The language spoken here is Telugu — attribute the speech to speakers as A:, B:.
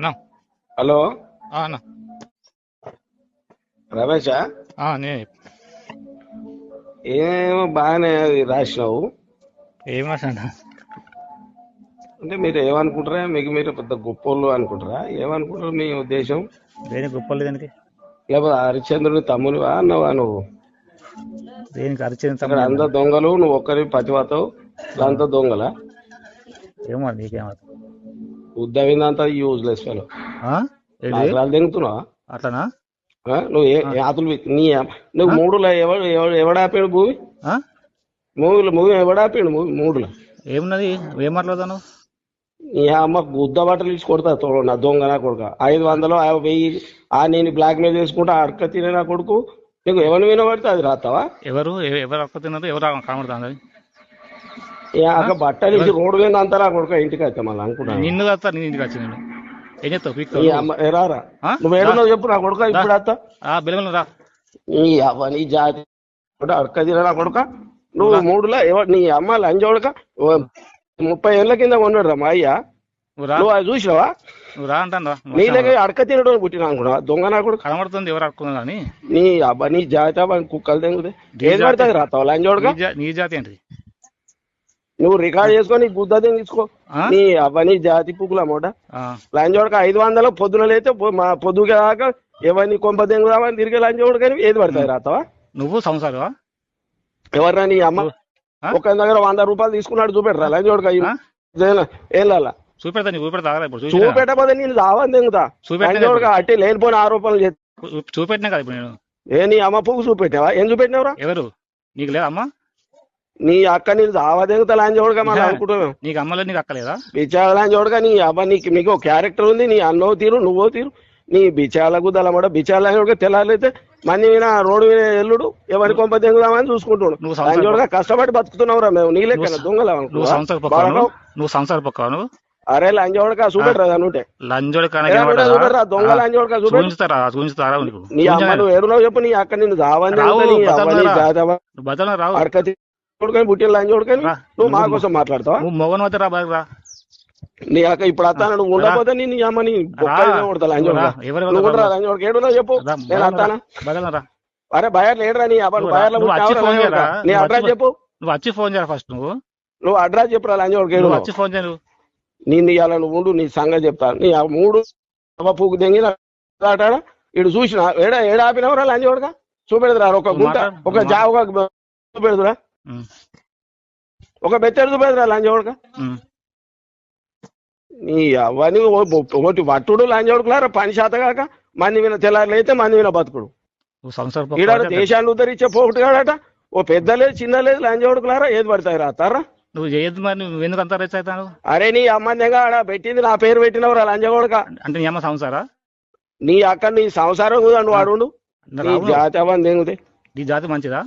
A: అన్నా
B: హలో
A: అన్నా
B: రమేషా?
A: నేను
B: ఏమో బాగానే అది రాసినావు.
A: ఏం రాశాను?
B: అంటే మీరు ఏమనుకుంటారా? మీకు మీరు పెద్ద గొప్పోళ్ళు అనుకుంటారా? ఏమనుకుంటారు మీ ఉద్దేశం?
A: దేనికి గొప్పలు దానికి?
B: లేకపోతే హరిశ్చంద్రుని తమ్మునివా అన్నవా నువ్వు?
A: దేనికి అరిచిన
B: అక్కడ
A: తమ్ముడు
B: అంతా దొంగలు, నువ్వు ఒక్కరి పతివతావు, అంతా దొంగల
A: ఏమో నీకేమో
B: ఉద్దవిందంతా యూజ్లెస్ ఫెలో. నాకు దెంగుతున్నావా?
A: అట్లనా?
B: నువ్వు ఆతులు నువ్వు మూడులో ఎవడాపాడు భూమి? మూవీ ఎవడాపాడు మూడులో?
A: ఏమున్నది? ఏం మాట్లాడతాను?
B: నీ అమ్మ గుద్ద బట్టలు ఇచ్చి కొడతా నా దొంగ నా కొడుక. 500 1000 నేను బ్లాక్ మెయిల్ చేసుకుంటా అడక తినే నా కొడుకు. నీకు ఎవరిని వినబడితే అది రాస్తావా?
A: ఎవరు అక్క తిన్నారు? ఎవరు కనబడుతుంది?
B: అక్క బట్టలు ఇచ్చి రోడ్డు మీద అంతా నా కొడుక ఇంటికి వస్తా మళ్ళీ అనుకుంటా.
A: నిన్ను వస్తా, నేను ఇంటికి వచ్చి నేను ఏం చెప్తావు?
B: రారా నువ్వు ఏడున్నావు చెప్పు నా కొడుక, ఇప్పుడు వస్తా.
A: బెలగలను రా.
B: నీ అవ్వ నీ జాతి అడక తినే నా కొడుక. నువ్వు మూడులో నీ అమ్మ లంజోడక 30 ఏళ్ళ కింద కొన్నాడు రా మా అయ్యా. నువ్వు అది చూసినావా?
A: నువ్వు రా అంటాను.
B: నీ దగ్గర అడక తినడం పుట్టినా అనుకున్నా దొంగ నా కొడుకు.
A: కనబడుతుంది ఎవరు అడుకున్నా కానీ
B: నీ అబ్బా నీ జాతి కుక్కలు తెంగుతాయి. ఏది పడుతుంది రాస్తావు లంజోడక?
A: నీ జాతి ఏంటిది?
B: నువ్వు రికార్డ్ చేసుకొని గుద్ద తెంగించుకో. నీ అవ్వ నీ జాతి పుక్కుల మూట లంజోడక. 500 పొద్దున లేతే పొద్దుగా దాకా ఎవరిని కొంప తెంగుదామని తిరిగే లంజోడకని ఏది పడుతుంది రాస్తావా?
A: నువ్వు సంసారవా?
B: ఎవరన్నా నీ అమ్మ ఒక దగ్గర 100 రూపాయలు తీసుకున్నాడు చూపెడరా లంజోడక? ఏళ్ళ చూపెట్టకపోతే నేను దావని తెంగుతా లంజోడక. అట్టి లేనిపోయిన ఆరోపణలు
A: చూపెట్టినా కదా ఇప్పుడు నేను.
B: నీ అమ్మ పువ్వు చూపెట్టావా? ఏం చూపెట్టినవరా?
A: ఎవరు? నీకు లేదా అమ్మ?
B: నీ అక్క నేను దావా తెంగుతా లంజోడక మనం అనుకుంటున్నావు.
A: నీకు అమ్మలేదు, నీకు అక్కలేదా?
B: బిచాల లంజోడక. నీ అబ్బా నీకు క్యారెక్టర్ ఉంది. నీ అన్నో తీరు నువ్వో తీరు. నీ బిచాల గుద్దలమాట బిచాల లంజోడక. తెల్లారైతే మంది మీద రోడ్డు మీద ఎల్లుడు ఎవరి కొంప తెంగుదామని చూసుకుంటున్నాడు లంజోడక. కష్టపడి బతుకుతున్నావురా మేము నీ లెక్క దొంగల.
A: నువ్వు సంసార పక్క నువ్వు.
B: అరే లంజోడక చూపెట్టరా అనుంటే
A: లంజోడక
B: దొంగ లంజోడక
A: చూపిస్తారా?
B: నీ అమ్మ నువ్వు ఏడున్నావు చెప్పు. నీ అక్క నిన్ను దావని అడకతి పుట్టిన లంజోడకని నువ్వు మా కోసం మాట్లాడతావా?
A: మొగన్ వద్ద రా.
B: నీ అక్క ఇప్పుడు వస్తాను. నువ్వు ఉండకపోతే నీ అమ్మని కొడతా లంజోడక. లంజోడక ఏడున్నావు చెప్పు, నేను వస్తానా? అరే బయర్లు ఏడరా నీ అబ్బాయి బయర్లో నీ అడ్రస్ చెప్పు.
A: నువ్వు వచ్చి ఫోన్ చేయరా ఫస్ట్.
B: నువ్వు అడ్రస్ చెప్పురా లంజోడక. ఏడు
A: వచ్చి ఫోన్ చేయను.
B: నేను ఇవాళ నువ్వు ఉండు, నీ సంగతి చెప్తాను. నీ మూడు పూకు తెంగిన ఇటు చూసిన ఏడా ఆపినవరా లంజోడక? చూపెడదురా ఒక గుంట ఒక చూపెడదురా ఒక బెత్తెడు చూపెడదురా లంజోడక. నీ అవన్నీ ఒకటి వట్టుడు లంజోడకులారా పని శాత కాక మంది మీద తెల్లారులు అయితే మంది మీద బతుకుడు. ఈడ దేశాన్ని ఉద్ధరించే పోగొట్టు కాడట. ఓ పెద్ద లేదు చిన్న లేదు లంజోడకులారా ఏది పడతాయి రాస్తారా?
A: నువ్వు చేయదు మరి, నువ్వు ఎందుకు అంత రేస్ అవుతావు?
B: అరే నీ అమ్మందిగా ఆడ పెట్టింది నా పేరు పెట్టినవరా లంజగోడక.
A: అంటే నీ అమ్మ సంసారా?
B: నీ అక్క నీ సంసారం కూడా నువ్వు అడుగు. నీ జాతి అవ్వని తెంగుతాయి.
A: నీ జాతి మంచిదా?